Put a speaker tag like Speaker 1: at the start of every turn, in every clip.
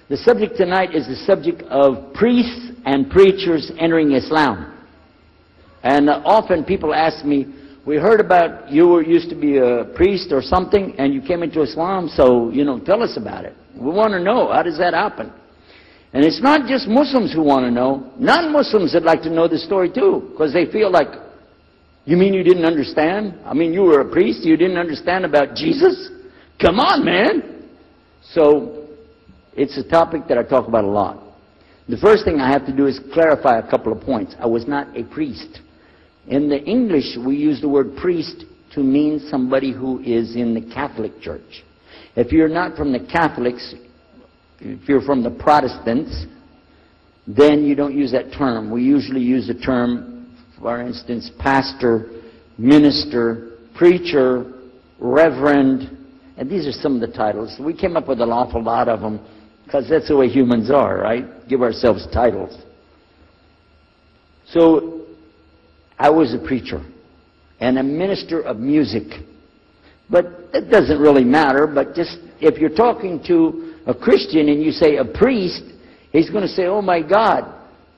Speaker 1: The subject tonight is the subject of priests and preachers entering Islam. And often people ask me, we heard about you used to be a priest or something and you came into Islam, so, tell us about it. We want to know, how does that happen? And it's not just Muslims who want to know. Non-Muslims would like to know the story too, because they feel like, you mean you didn't understand? I mean, you were a priest, you didn't understand about Jesus? Come on, man! So, it's a topic that I talk about a lot. The first thing I have to do is clarify a couple of points. I was not a priest. In the English, we use the word priest to mean somebody who is in the Catholic Church. If you're not from the Catholics, if you're from the Protestants, then you don't use that term. We usually use the term, for instance, pastor, minister, preacher, reverend, and these are some of the titles. We came up with an awful lot of them because that's the way humans are, right? Give ourselves titles. So, I was a preacher and a minister of music. But that doesn't really matter, but just if you're talking to a Christian and you say a priest, he's going to say, oh my God,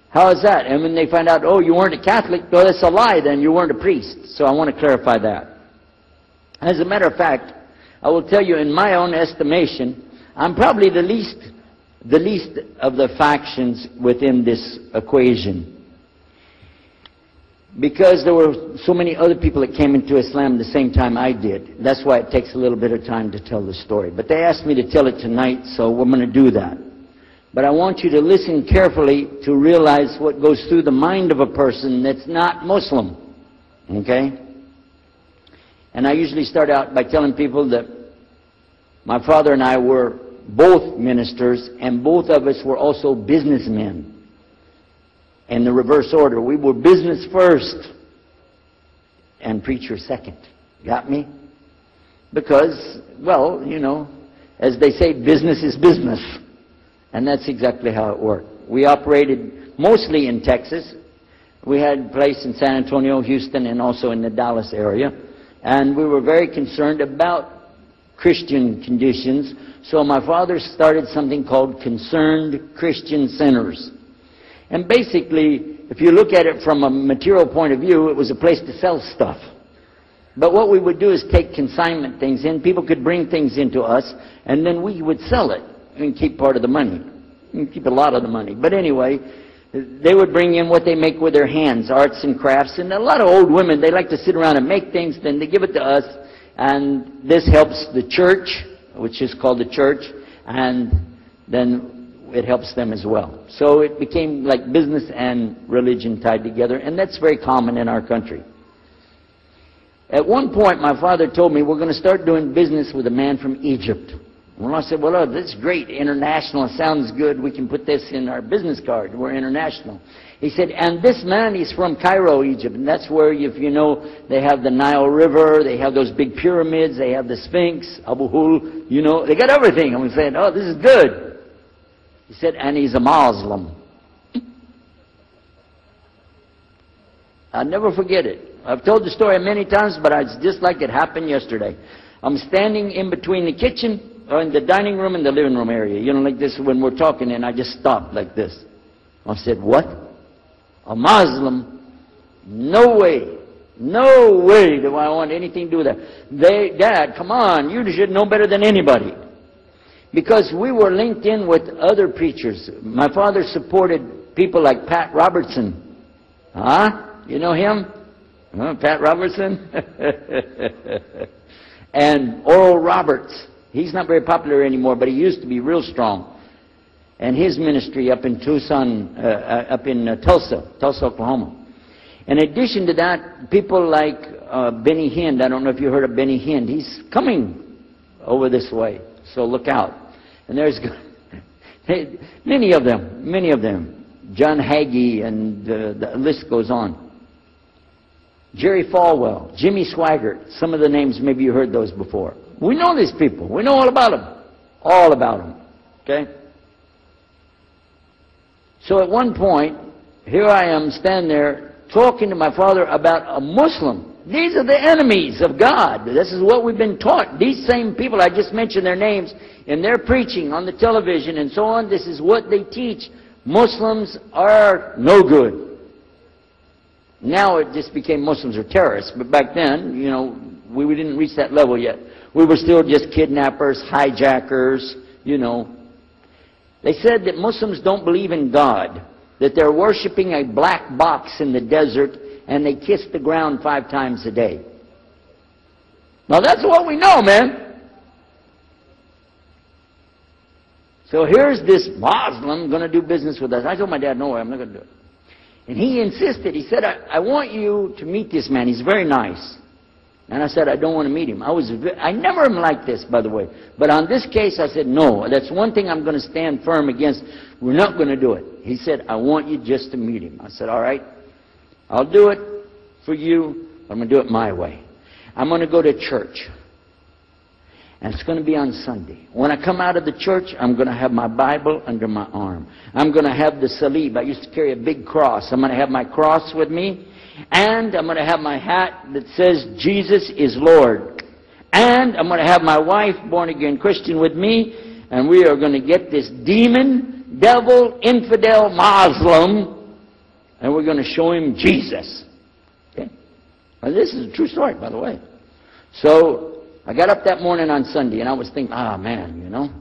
Speaker 1: how is that? And when they find out, oh, you weren't a Catholic, well, that's a lie, then you weren't a priest. So I want to clarify that. As a matter of fact, I will tell you, in my own estimation, I'm probably the least of the factions within this equation. Because there were so many other people that came into Islam the same time I did. That's why it takes a little bit of time to tell the story. But they asked me to tell it tonight, so we're going to do that. But I want you to listen carefully to realize what goes through the mind of a person that's not Muslim. Okay? And I usually start out by telling people that my father and I were both ministers, and both of us were also businessmen. In the reverse order. We were business first and preacher second. Got me? Because, well, as they say, business is business. And that's exactly how it worked. We operated mostly in Texas. We had a place in San Antonio, Houston, and also in the Dallas area. And we were very concerned about Christian conditions. So my father started something called Concerned Christian Centers. And basically, if you look at it from a material point of view, it was a place to sell stuff. But what we would do is take consignment things in. People could bring things into us, and then we would sell it and keep part of the money. And keep a lot of the money. But anyway, they would bring in what they make with their hands, arts and crafts. And a lot of old women, they like to sit around and make things, then they give it to us. And this helps the church, which is called the church, and then it helps them as well. So it became like business and religion tied together, and that's very common in our country. At one point, my father told me, we're going to start doing business with a man from Egypt. Well, I said, well, that's great, international, sounds good, we can put this in our business card, we're international. He said, and this man, he's from Cairo, Egypt, and that's where, if you know, they have the Nile River, they have those big pyramids, they have the Sphinx, Abu Hul, they got everything. And we said, oh, this is good. He said, and he's a Muslim. I'll never forget it. I've told the story many times, but it's just like it happened yesterday. I'm standing in between the kitchen, or in the dining room and the living room area. Like this when we're talking, and I just stopped like this. I said, what? A Muslim? No way. No way do I want anything to do with that. Dad, come on, you should know better than anybody. Because we were linked in with other preachers. My father supported people like Pat Robertson. Huh? You know him? Huh, Pat Robertson? And Oral Roberts. He's not very popular anymore, but he used to be real strong. And his ministry up in Tucson, Tulsa, Oklahoma. In addition to that, people like Benny Hinn. I don't know if you heard of Benny Hinn. He's coming over this way, so look out. And there's many of them. John Hagee, and the list goes on. Jerry Falwell, Jimmy Swaggart, some of the names, maybe you heard those before. We know these people. We know all about them. All about them. Okay? So at one point, here I am standing there talking to my father about a Muslim These are the enemies of God. This is what we've been taught. These same people, I just mentioned their names, in their preaching on the television and so on, this is what they teach. Muslims are no good. Now it just became Muslims are terrorists. But back then, you know, we didn't reach that level yet. We were still just kidnappers, hijackers, you know. They said that Muslims don't believe in God, that they're worshiping a black box in the desert, and they kiss the ground 5 times a day. Now that's what we know, man. So here's this Muslim going to do business with us. I told my dad, no way, I'm not going to do it. And he insisted. He said, I want you to meet this man. He's very nice. And I said, I don't want to meet him. I never am like this, by the way. But on this case, I said, no, that's one thing I'm going to stand firm against. We're not going to do it. He said, I want you just to meet him. I said, all right, I'll do it for you. I'm going to do it my way. I'm going to go to church. And it's going to be on Sunday. When I come out of the church, I'm going to have my Bible under my arm. I'm going to have the celui. I used to carry a big cross. I'm going to have my cross with me. And I'm going to have my hat that says, Jesus is Lord. And I'm going to have my wife, born-again Christian, with me. And we are going to get this demon, devil, infidel, Muslim, and we're going to show him Jesus. Okay? Now, this is a true story, by the way. So I got up that morning on Sunday, and I was thinking, man, you know.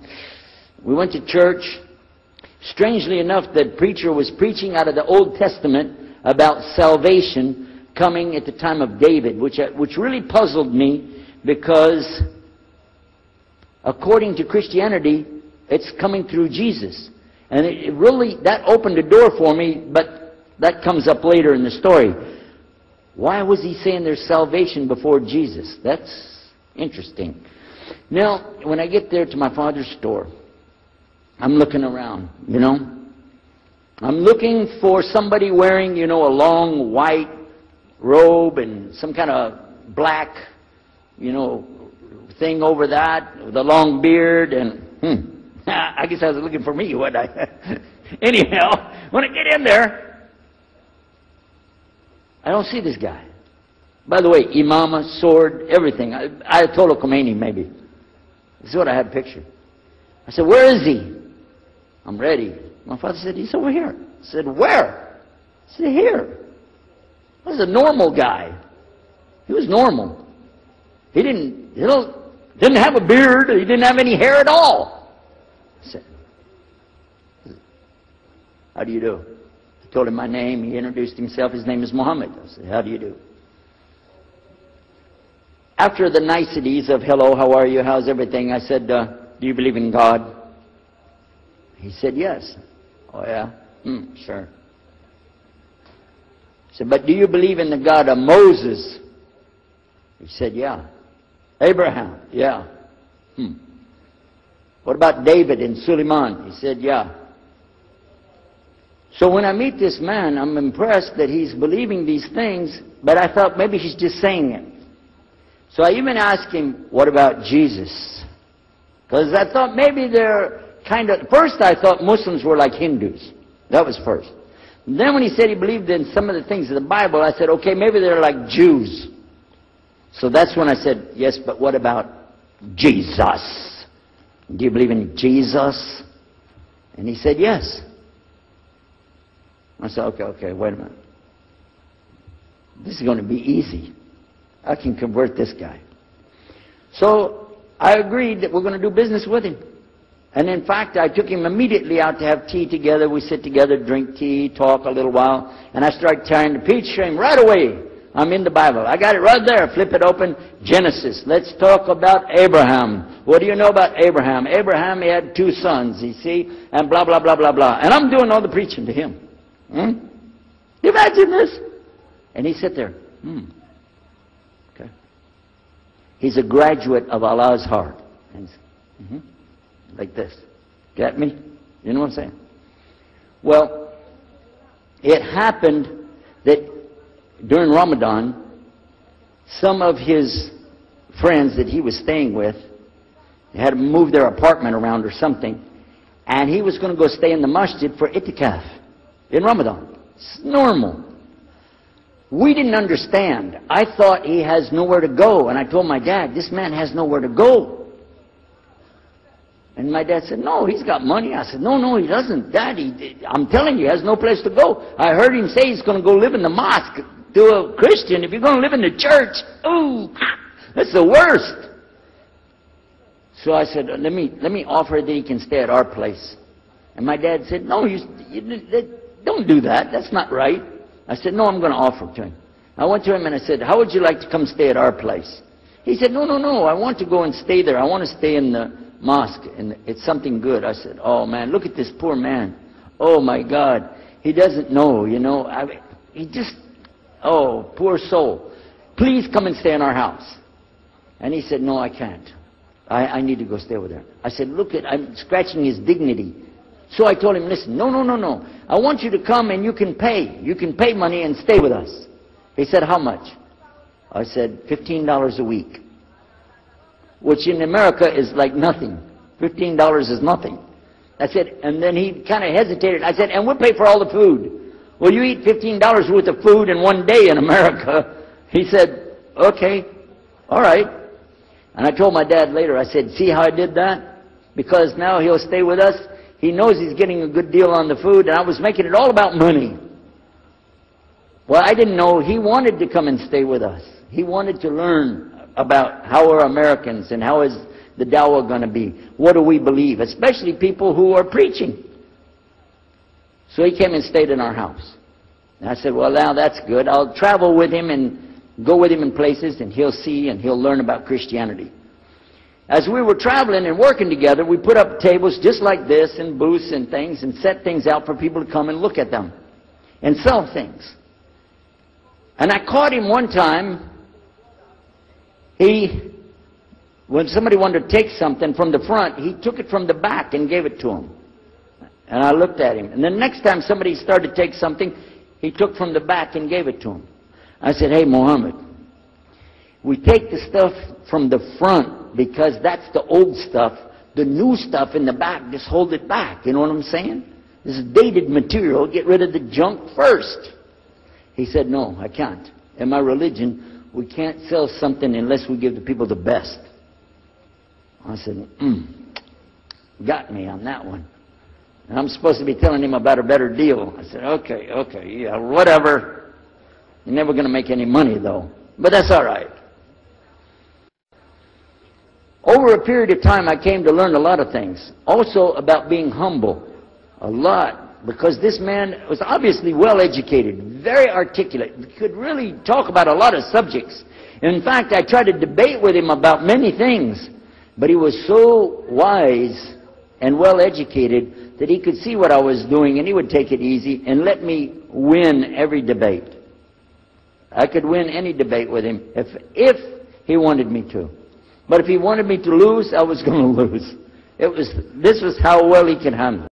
Speaker 1: We went to church. Strangely enough, the preacher was preaching out of the Old Testament about salvation coming at the time of David, which really puzzled me, because according to Christianity, it's coming through Jesus. And it really, that opened the door for me, but that comes up later in the story. Why was he saying there's salvation before Jesus? That's interesting. Now, when I get there to my father's store, I'm looking around, you know. I'm looking for somebody wearing, you know, a long white robe and some kind of black, you know, thing over that, with a long beard, and I guess I was looking for me, wasn't I? Anyhow, when I get in there, I don't see this guy. By the way, imama, sword, everything. Ayatollah Khomeini, maybe. This is what I had pictured. I said, where is he? I'm ready. My father said, he's over here. I said, where? I said, here. This is a normal guy. He was normal. He didn't have a beard. He didn't have any hair at all. I said, how do you do? I told him my name. He introduced himself. His name is Muhammad. I said, how do you do? After the niceties of hello, how are you, how's everything, I said, do you believe in God? He said, yes. Oh, yeah? Sure. I said, but do you believe in the God of Moses? He said, yeah. Abraham? Yeah. What about David and Suleiman? He said, yeah. So when I meet this man, I'm impressed that he's believing these things, but I thought maybe he's just saying it. So I even asked him, what about Jesus? Because I thought maybe they're first I thought Muslims were like Hindus. That was first. And then when he said he believed in some of the things of the Bible, I said, okay, maybe they're like Jews. So that's when I said, yes, but what about Jesus? Do you believe in Jesus? And he said, yes. I said, okay, wait a minute. This is going to be easy. I can convert this guy. So I agreed that we're going to do business with him. And in fact, I took him immediately out to have tea together. We sit together, drink tea, talk a little while. And I started trying to preach to him right away. I'm in the Bible. I got it right there. Flip it open. Genesis. Let's talk about Abraham. What do you know about Abraham? Abraham, he had 2 sons, you see, and blah, blah, blah, blah, blah. And I'm doing all the preaching to him. You imagine this? And he sat there. Okay. He's a graduate of Allah's heart. Like this. Get me? You know what I'm saying? Well, it happened that during Ramadan, some of his friends that he was staying with had to move their apartment around or something, and he was going to go stay in the masjid for itikaf in Ramadan. It's normal. We didn't understand. I thought he has nowhere to go. And I told my dad, this man has nowhere to go. And my dad said, no, he's got money. I said, no, he doesn't. Daddy, I'm telling you, he has no place to go. I heard him say he's going to go live in the mosque to a Christian. If you're going to live in the church, ooh, that's the worst. So I said, let me offer that he can stay at our place. And my dad said, no, you don't do that. That's not right. I said, no, I'm going to offer to him. I went to him and I said, how would you like to come stay at our place? He said, no, I want to go and stay there. I want to stay in the mosque, and it's something good. I said, oh, man, look at this poor man. Oh, my God. He doesn't know, you know. He just, oh, poor soul. Please come and stay in our house. And he said, no, I can't. I need to go stay with her. I said, look, I'm scratching his dignity. So I told him, listen, no. I want you to come and you can pay. You can pay money and stay with us. He said, how much? I said, $15 a week. Which in America is like nothing. $15 is nothing. I said, and then he kind of hesitated. I said, and we'll pay for all the food. Well, you eat $15 worth of food in one day in America. He said, okay, all right. And I told my dad later, I said, see how I did that? Because now he'll stay with us. He knows he's getting a good deal on the food, and I was making it all about money. Well, I didn't know he wanted to come and stay with us. He wanted to learn about how are Americans and how is the dawah going to be. What do we believe? Especially people who are preaching. So he came and stayed in our house. And I said, well, now that's good. I'll travel with him and go with him in places, and he'll see and he'll learn about Christianity. As we were traveling and working together, we put up tables just like this and booths and things and set things out for people to come and look at them and sell things. And I caught him one time. When somebody wanted to take something from the front, he took it from the back and gave it to him. And I looked at him. And the next time somebody started to take something, he took from the back and gave it to him. I said, hey, Muhammad, we take the stuff from the front because that's the old stuff. The new stuff in the back, just hold it back. You know what I'm saying? This is dated material. Get rid of the junk first. He said, no, I can't. In my religion, we can't sell something unless we give the people the best. I said, got me on that one. And I'm supposed to be telling him about a better deal. I said, okay, yeah, whatever. You're never going to make any money, though. But that's all right. Over a period of time, I came to learn a lot of things. Also about being humble. A lot. Because this man was obviously well-educated, very articulate, could really talk about a lot of subjects. In fact, I tried to debate with him about many things. But he was so wise and well-educated that he could see what I was doing, and he would take it easy and let me win every debate. I could win any debate with him if he wanted me to. But if he wanted me to lose, I was going to lose. This was how well he could handle.